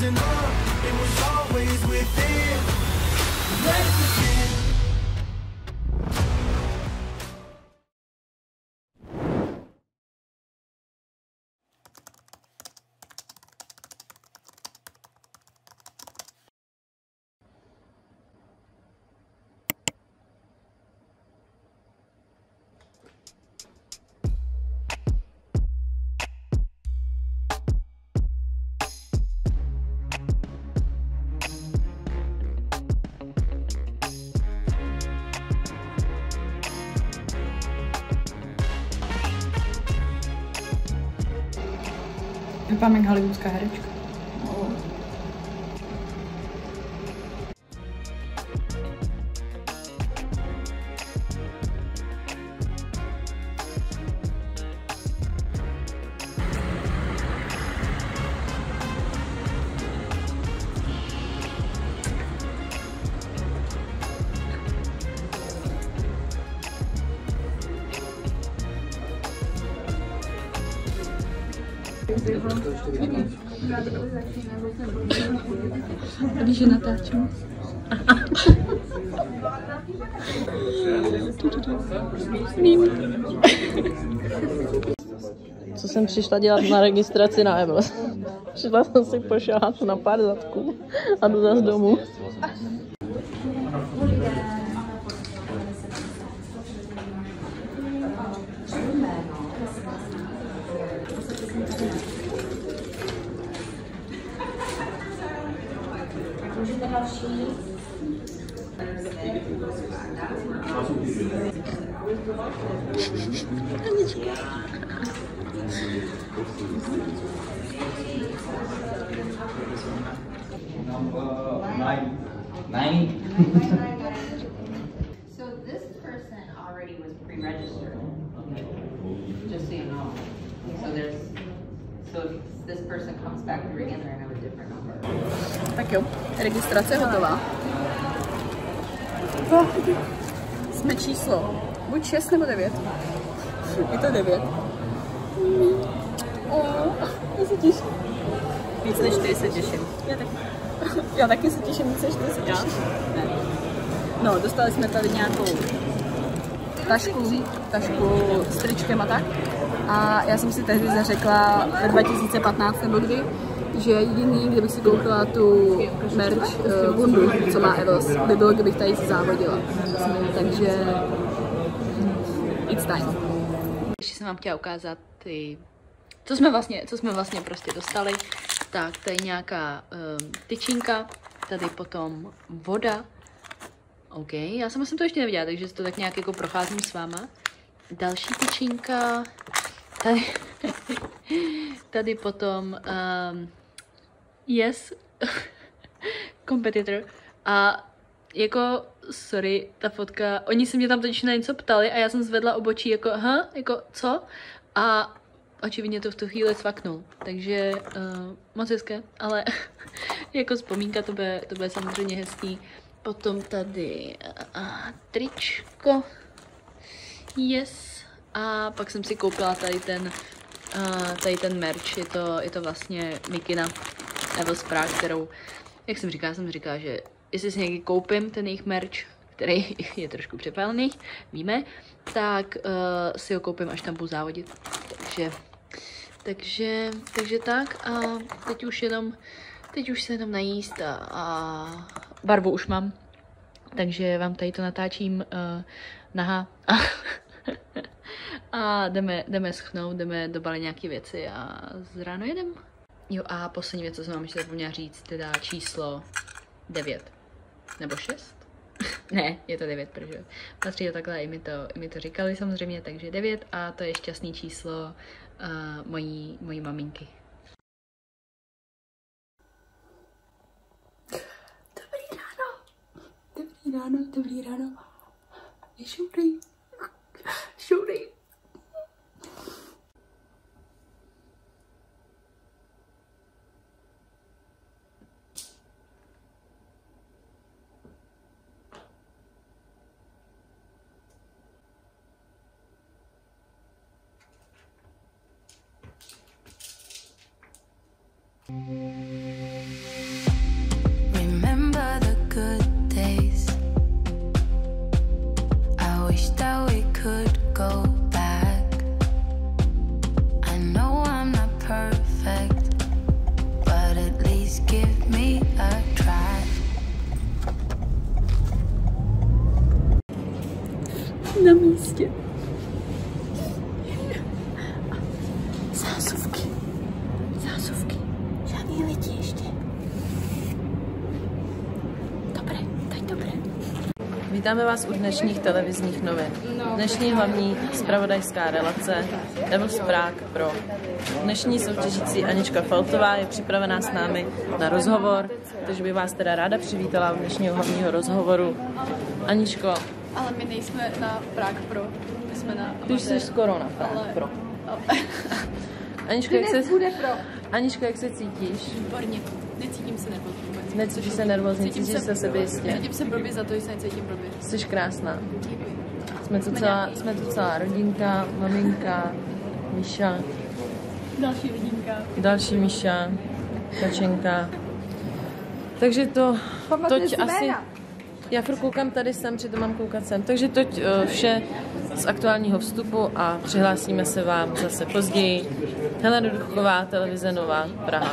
rising up, it was always within. Let's begin. Vypadám jak hollywoodská herečka. Víš, že natáčím. Co jsem přišla dělat na registraci na Evels? Šla jsem si pošahat na pár zadků a jdu zase domů. Nine. So this person already was pre-registered. Just so you know. So if this person comes back through again, they're gonna have a different number. Tak jo, registrace je hotová. Jsme číslo buď 6 nebo 9. Je to 9. Já se těším. Víc než ty se těším. Já taky se těším, víc než ty se těším. No, dostali jsme tady nějakou tašku s tričkem a tak. A já jsem si tehdy zařekla ve 2015 nebo kdy, že jediný, kdybych si koupila tu merch bundu, co má Evels, by bylo, kdybych tady závodila. Takže it's time. Ještě jsem vám chtěla ukázat ty, co jsme vlastně prostě dostali. Tak, tady nějaká tyčinka, tady potom voda. OK, já jsem to ještě neviděla, takže to tak nějak jako procházím s váma. Další tyčinka, tady potom yes, competitor. A jako, sorry, ta fotka, oni se mě tam totiž na něco ptali a já jsem zvedla obočí jako, jako co? A očividně to v tu chvíli cvaknul, takže moc hezké, ale jako vzpomínka to bude samozřejmě hezký. Potom tady tričko, yes, a pak jsem si koupila tady ten merch, je to vlastně mikina Evels Prague, kterou, jak jsem říkala, že jestli si někdy koupím ten jejich merch, který je trošku přepálený, víme, tak si ho koupím, až tam budu závodit, takže tak a teď už se jenom najíst a barvu už mám, takže vám tady to natáčím nahá a jdeme schnout, jdeme dobalit nějaké věci a z ráno jedem. Jo a poslední věc, co jsem vám ještě zapomněla říct, teda číslo 9 nebo 6? Ne, je to 9, protože patří to takhle, i mi to říkali samozřejmě, takže 9 a to je šťastný číslo mojí maminky. Dobrý ráno. Je šourej. give me a try. Na místě. Zásuvky. Zásuvky. Žádný letiště. Dobré, teď dobré. Vítáme vás u dnešních televizních novin. Dnešní hlavní zpravodajská relace Devil's Prague Pro. Dnešní soutěžící Anička Faltová je připravená s námi na rozhovor, takže bych vás teda ráda přivítala u dnešního hlavního rozhovoru. Aničko. Ale my nejsme na Prague Pro, my jsme na... Ty už jsi skoro na Prague Pro. Aničko, jak se cítíš? Výborně, necítím se nervózně. Necítíš se nervózně, cítíš se sebejistě. Cítím se blbě za to, že se necítím blbě. Jsi krásná. Děkuji. Jsme tu celá rodinka, maminka, Míša. Další lidinka. Další Míša, Kačenka. Takže toť asi... Já furt koukám tady sem, přitom mám koukat sem. Takže toť vše z aktuálního vstupu a přihlásíme se vám zase později. Helena Duchová, televize Nová, Praha.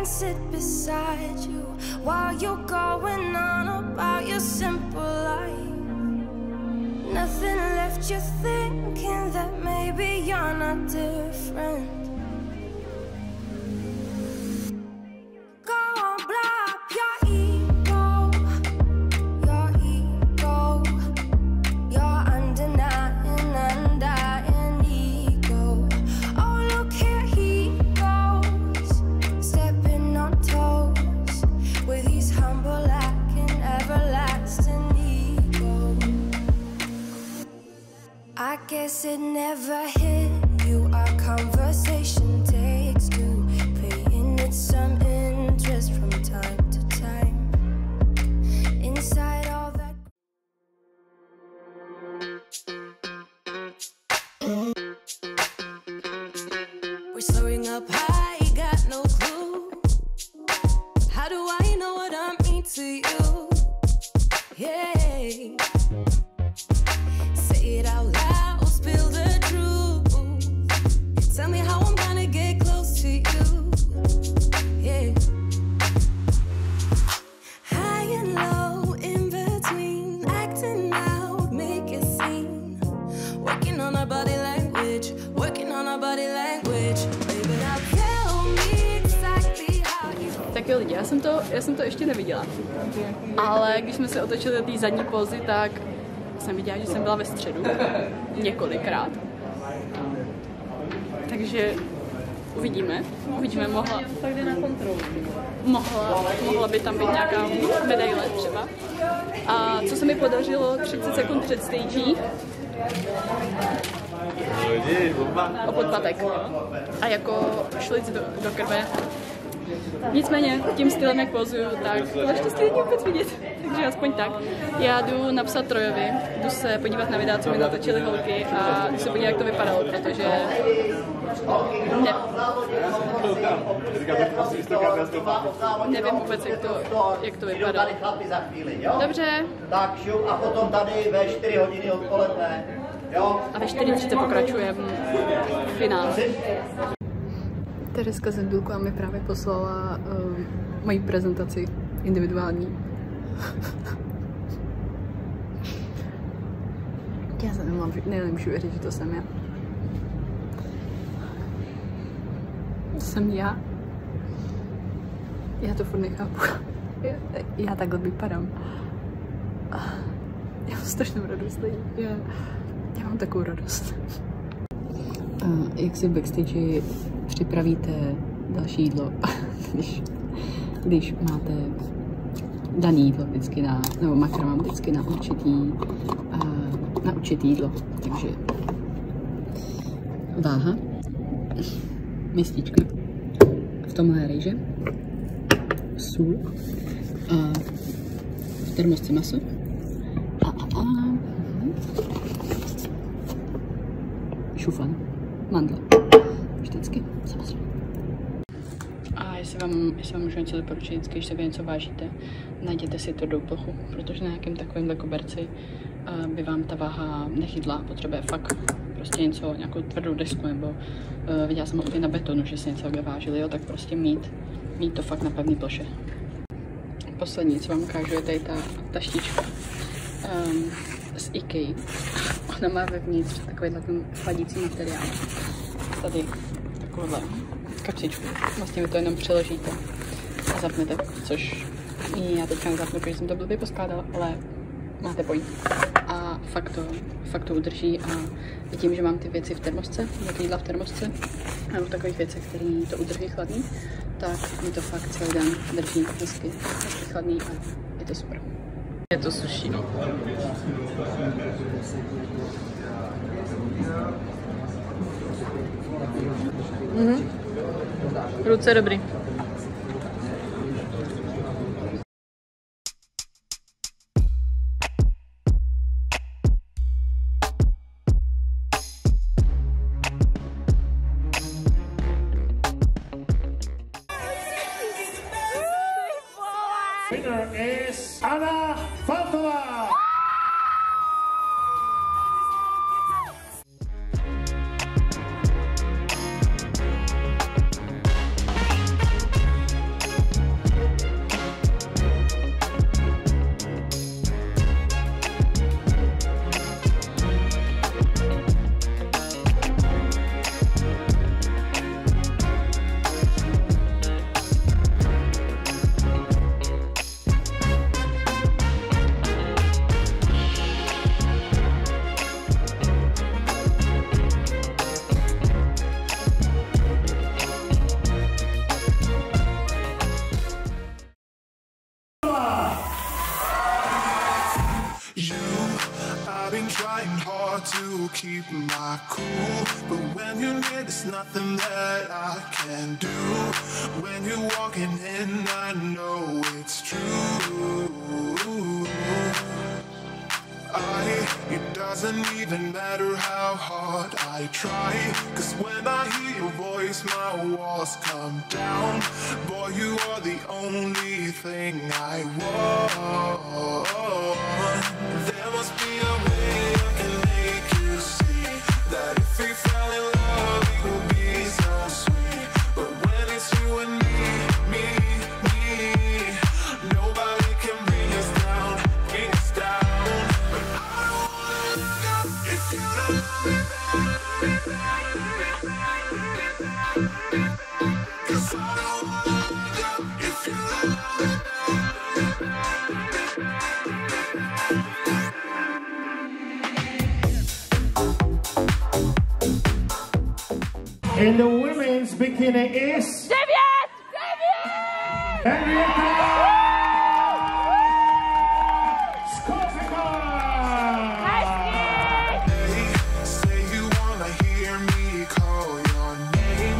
Sit beside you while you're going on about your simple life. Nothing left you thinking that maybe you're not different. Go on, blow up your ego, your undenying, undying ego. Oh, look here he goes, stepping on toes with his humble and everlasting ego. I guess it never hit you. Our conversation takes two, paying it some interest from time to time. Inside all that. We're soaring up high, got no clue. How do I know what I mean to you? Yeah. Say it out loud, spill the truth. Tell me how I'm gonna get close to you. Yeah. High and low, in between, acting out, make a scene. Working on our body language, working on our body language. Baby, now tell me exactly how you. Tak jo lidi, já jsem to ještě neviděla. Ale když jsme se otočili do té zadní pózy, tak jsem viděla, že jsem byla ve středu několikrát. Takže uvidíme, Pak jde na kontrolu. mohla by tam být nějaká medaile třeba. A co se mi podařilo 30 sekund před stagí, o podpatek. A jako šlic do krve. Nicméně tím stylem, jak pozuju, tak to naštěstí není vůbec vidět. Takže aspoň tak. Já jdu napsat Trojovi, jdu se podívat na videa, co mi natočily holky a jdu se podívat, jak to vypadalo, protože nevím vůbec, jak to vypadalo. Dobře. Tak šup a potom tady ve 4 hodiny odpoledne. Jo? A ve 4:30 pokračujeme finál. Tereska Zendulková mi právě poslala moji prezentaci individuální. Já se nemůžu věřit, že to jsem já. Jsem já. Já to furt nechápu. Já takhle vypadám. Já mám strašnou radost. Já mám takovou radost. Jak si v backstage připravíte další jídlo, když máte daný jídlo vždycky nebo makro mám vždycky na určitý jídlo. Takže váha, mistička, v tomhle rejže, sůl, v termosce maso šufan, mandle, vždycky, samozřejmě. A jestli vám můžu něco doporučit, vždycky, když se vy něco vážíte, najděte si tvrdou plochu, protože na nějakém takovémhle koberci by vám ta váha nechytla, potřebuje fakt prostě něco, nějakou tvrdou desku, nebo viděla jsem i na betonu, že se něco takhle vážili, jo, tak prostě mít to fakt na pevný ploše. Poslední, co vám ukážu, je tady ta štička z IKEA. Ona má vevnitř takovýhle ten chladící materiál. Tady takovouhle kapsičku. Vlastně vy to jenom přeložíte a zapnete, což já teďka nezapnu, protože jsem to blbě poskládala, ale máte point. A fakt to udrží a tím, že mám ty věci v termosce, jako jídla v termosce, nebo v takových věcech, které to udrží chladný, tak mi to fakt celý den drží hezky chladný a je to super. Je to sushi. Ruce dobrý. Winner is Anna Faltová. Trying hard to keep my cool, but when you're near, there's nothing that I can do. When you're walking in, I know it's true. It doesn't even matter how hard I try, 'cause when I hear your voice, my walls come down. Boy, you are the only thing I want. There must be a way I can make you see that if we fell in love, it would be so sweet. But when it's you and me, nobody can bring us down. But I don't wanna look up if you don't love me back. 'Cause I don't wanna look up if you don't love me back. And the women's bikini is Henrietta Skopika. Say you wanna hear me call your name.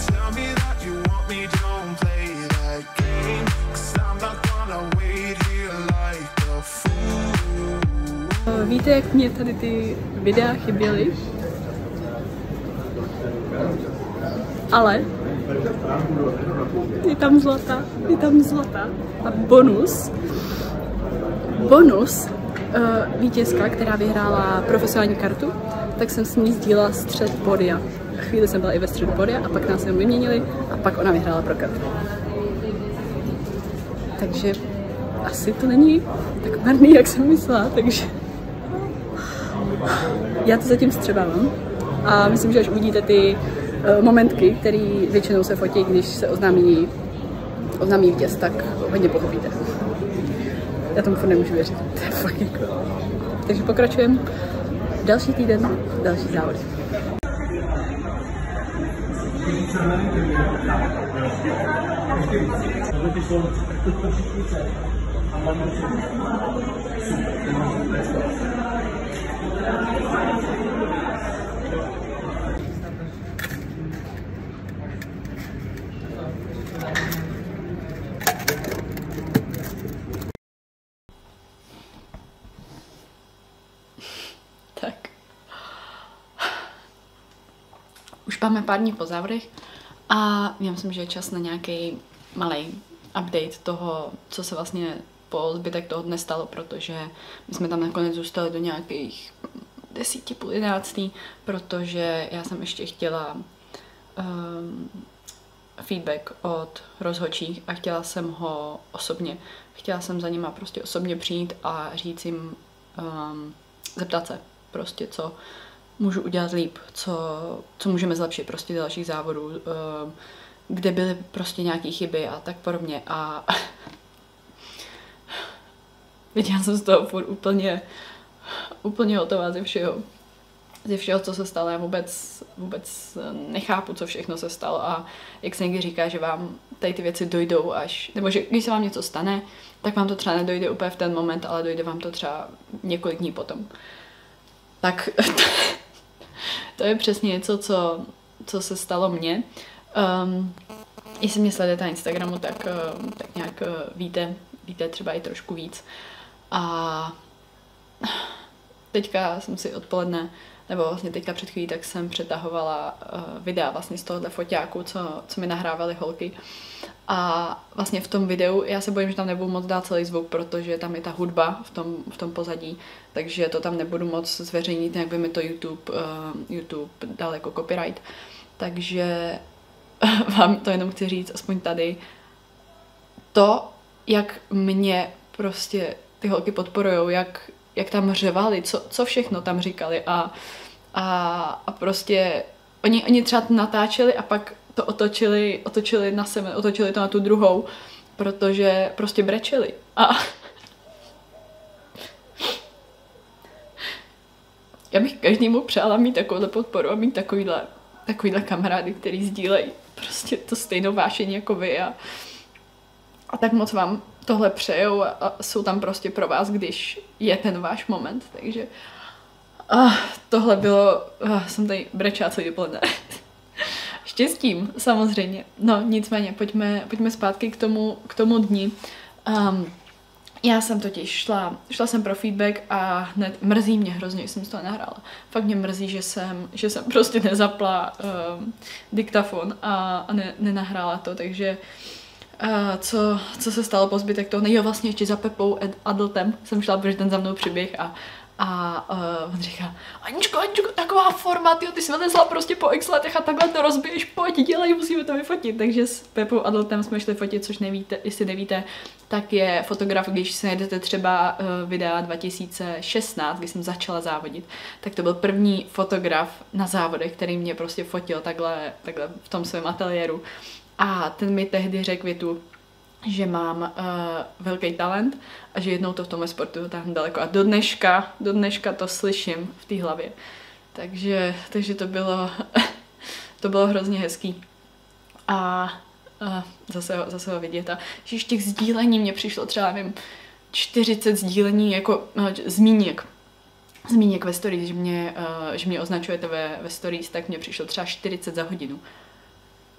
Tell me that you want me, don't play that game. 'Cause I'm not gonna wait here like a fool. Víte, jak mě tady ty videa chyběly? Ale je tam zlata a bonus vítězka, která vyhrála profesionální kartu, tak jsem s ní sdílela střed podia. Chvíli jsem byla i ve středu podia a pak nás jenom vyměnili a pak ona vyhrála pro kartu. Takže asi to není tak marný, jak jsem myslela, takže já to zatím střebávám a myslím, že až uvidíte ty momentky, které většinou se fotí, když se oznámí vítěz, tak hodně pochopíte. Já tomu furt nemůžu věřit. To je fakt jako. Takže pokračujeme. Další týden, další závody. Tak. Už máme pár dní po závodech a já myslím, že je čas na nějaký malý update toho, co se vlastně po zbytek toho dne stalo, protože my jsme tam nakonec zůstali do nějakých 10, půl 11, protože já jsem ještě chtěla feedback od rozhodčích a chtěla jsem ho osobně. Chtěla jsem za nima prostě osobně přijít a říct jim, zeptat se prostě, co můžu udělat líp, co můžeme zlepšit prostě dalších závodů, kde byly prostě nějaké chyby a tak podobně. A viděla jsem z toho furt úplně hotová ze všeho, co se stalo. Já vůbec nechápu, co všechno se stalo a jak se někdy říká, že vám tady ty věci dojdou až, nebo že když se vám něco stane, tak vám to třeba nedojde úplně v ten moment, ale dojde vám to třeba několik dní potom. Tak to je přesně něco, co se stalo mně. Jestli mě sledujete na Instagramu, tak nějak víte třeba i trošku víc. A teďka jsem si odpoledne, nebo vlastně teďka před chvílí, tak jsem přetahovala videa vlastně z tohohle foťáku, co mi nahrávaly holky. A vlastně v tom videu, já se bojím, že tam nebudu moc dát celý zvuk, protože tam je ta hudba v tom pozadí, takže to tam nebudu moc zveřejnit, jak by mi to YouTube dal jako copyright. Takže vám to jenom chci říct, aspoň tady, to, jak mě prostě ty holky podporujou, jak tam řvali, co všechno tam říkali a prostě oni třeba natáčeli a pak to otočili na sebe, otočili to na tu druhou, protože prostě brečeli. A já bych každému přála mít takovouhle podporu a mít takovýhle kamarády, který sdílejí prostě to stejnou vášení jako vy a tak moc vám tohle přejou a jsou tam prostě pro vás, když je ten váš moment, takže tohle bylo, jsem tady brečela celý dopoledne. Štěstím, samozřejmě. No, nicméně, pojďme zpátky k tomu dni. Já jsem totiž šla jsem pro feedback a hned mrzí mě hrozně, že jsem to nahrála. Fakt mě mrzí, že jsem prostě nezapla diktafon a nenahrála to, takže co se stalo po zbytek toho? Jo, vlastně ještě za Pepou Adletem jsem šla, protože ten za mnou přiběh a on říká, Aničko, taková forma, ty jsi vylezla prostě po x letech a takhle to rozbiješ, pojď, dělej, musíme to vyfotit. Takže s Pepou Adletem jsme šli fotit, což nevíte, jestli nevíte, tak je fotograf, když si najdete třeba videa 2016, kdy jsem začala závodit, tak to byl první fotograf na závodech, který mě prostě fotil takhle v tom svém ateliéru. A ten mi tehdy řekl větu, že mám velký talent a že jednou to v tomhle sportu tam daleko. A do dneška to slyším v té hlavě. Takže to bylo hrozně hezký. A zase ho vidět. A že těch sdílení mě přišlo třeba, nevím, 40 sdílení jako zmíněk ve stories, že mě označujete ve stories, tak mě přišlo třeba 40 za hodinu.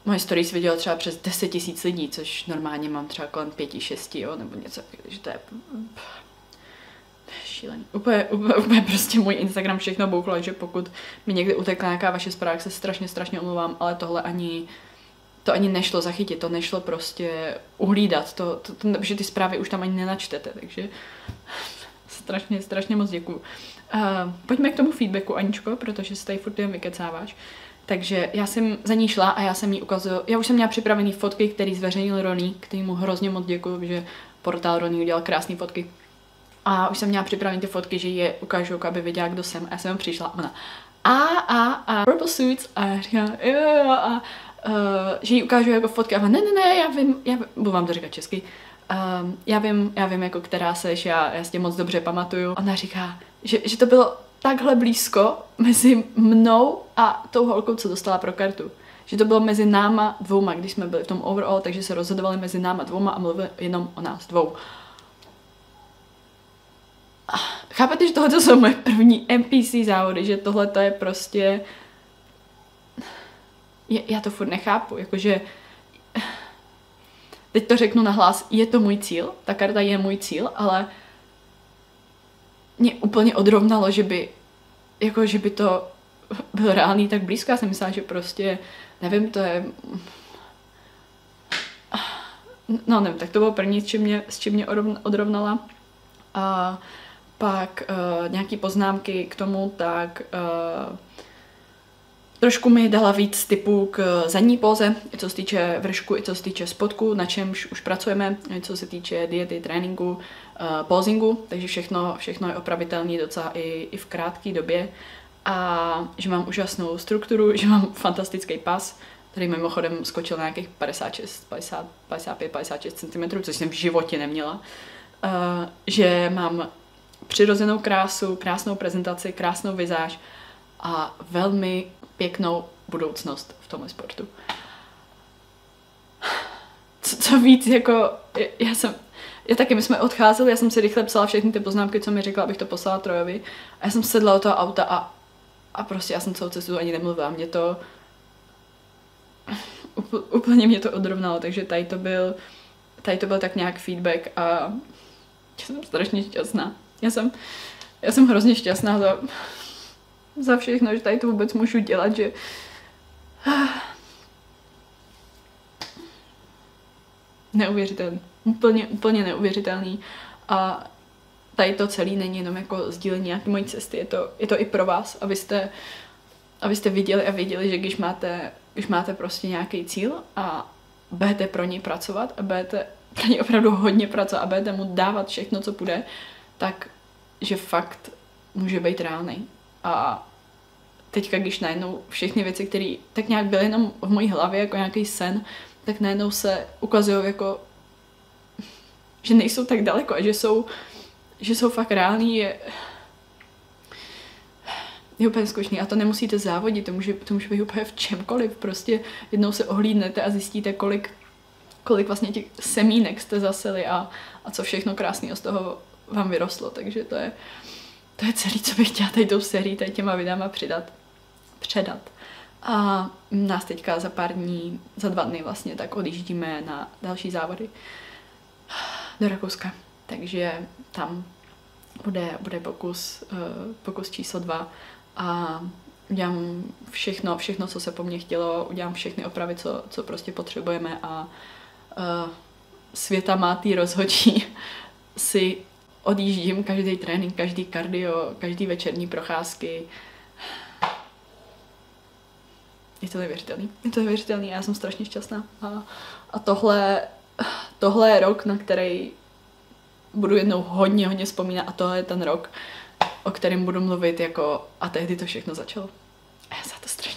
Moje stories vidělo třeba přes 10 000 lidí, což normálně mám třeba kolem 5-6, jo, nebo něco, takže to je šílený. Úplně prostě můj Instagram všechno bouchlo, že pokud mi někdy utekla nějaká vaše zpráva, tak se strašně omlouvám, ale tohle to ani nešlo zachytit, to nešlo prostě uhlídat, protože ty zprávy už tam ani nenačtete, takže strašně moc děkuju. Pojďme k tomu feedbacku, Aničko, protože se tady furt jen vykecáváš. Takže já jsem za ní šla a já jsem jí ukazuju, já už jsem měla připravený fotky, který zveřejnil Ronnie, kterýmu hrozně moc děkuju, že portál Ronnie udělal krásné fotky. A už jsem měla připravený ty fotky, že je ukážu, aby věděla, kdo jsem. A já jsem přišla a ona purple suits a říká, jo, že jí ukážu jako fotky a ona, ne, já vím, budu vám to říkat česky, já vím jako která seš, já si tě moc dobře pamatuju. Ona říká, že to bylo takhle blízko mezi mnou a tou holkou, co dostala pro kartu. Že to bylo mezi náma dvouma, když jsme byli v tom overall, takže se rozhodovali mezi náma dvouma a mluvili jenom o nás dvou. chápete, že tohle jsou moje první NPC závody, že tohle to je prostě... Já to furt nechápu, jakože... Teď to řeknu nahlas, je to můj cíl, ta karta je můj cíl, ale mě úplně odrovnalo, že by to bylo reálný tak blízko. Já jsem myslela, že prostě, nevím, to je... No nevím, tak to bylo první, s čím mě odrovnala. A pak nějaký poznámky k tomu, tak trošku mi dala víc tipů k zadní póze, i co se týče vršku, i co se týče spodku, na čemž už pracujeme, i co se týče diety, tréninku, pózingu, takže všechno je opravitelné docela i v krátké době. A že mám úžasnou strukturu, že mám fantastický pas, který mimochodem skočil na nějakých 55-56 cm, což jsem v životě neměla. Že mám přirozenou krásu, krásnou prezentaci, krásnou vizáž a velmi pěknou budoucnost v tomhle sportu. Co víc, jako my jsme odcházeli, já jsem si rychle psala všechny ty poznámky, co mi řekla, abych to poslala Trojovi. A já jsem sedla do toho auta a prostě já jsem celou cestu ani nemluvila. Mě to úplně mě to odrovnalo, takže tady to byl tak nějak feedback a já jsem strašně šťastná. Já jsem hrozně šťastná za všechno, že tady to vůbec můžu dělat, že neuvěřitelný. Úplně neuvěřitelný. A tady to celé není jenom jako sdílení nějaké mojí cesty, je to i pro vás, abyste viděli a věděli, že když máte prostě nějaký cíl a budete pro něj pracovat a budete pro něj opravdu hodně pracovat a budete mu dávat všechno, co půjde, tak že fakt může být reálný. A teďka, když najednou všechny věci, které tak nějak byly jenom v mojí hlavě jako nějaký sen, tak najednou se ukazují jako, že nejsou tak daleko a že jsou fakt reální, je úplně zkušný. A to nemusíte závodit, to může být úplně v čemkoliv. Prostě jednou se ohlídnete a zjistíte, kolik vlastně těch semínek jste zaseli a co všechno krásného z toho vám vyrostlo. Takže to je celé, co bych chtěla tady tou sérií, tady těma videama předat. A nás teďka za 2 dny vlastně, tak odjíždíme na další závody do Rakouska. Takže tam bude pokus číslo 2 a udělám všechno, co se po mně chtělo, udělám všechny opravy, co prostě potřebujeme a světamátý rozhodčí si odjíždím každý trénink, každý kardio, každý večerní procházky. Je to neuvěřitelný a já jsem strašně šťastná. A tohle je rok, na který budu jednou hodně vzpomínat a tohle je ten rok, o kterém budu mluvit jako a tehdy to všechno začalo. A já za to strašně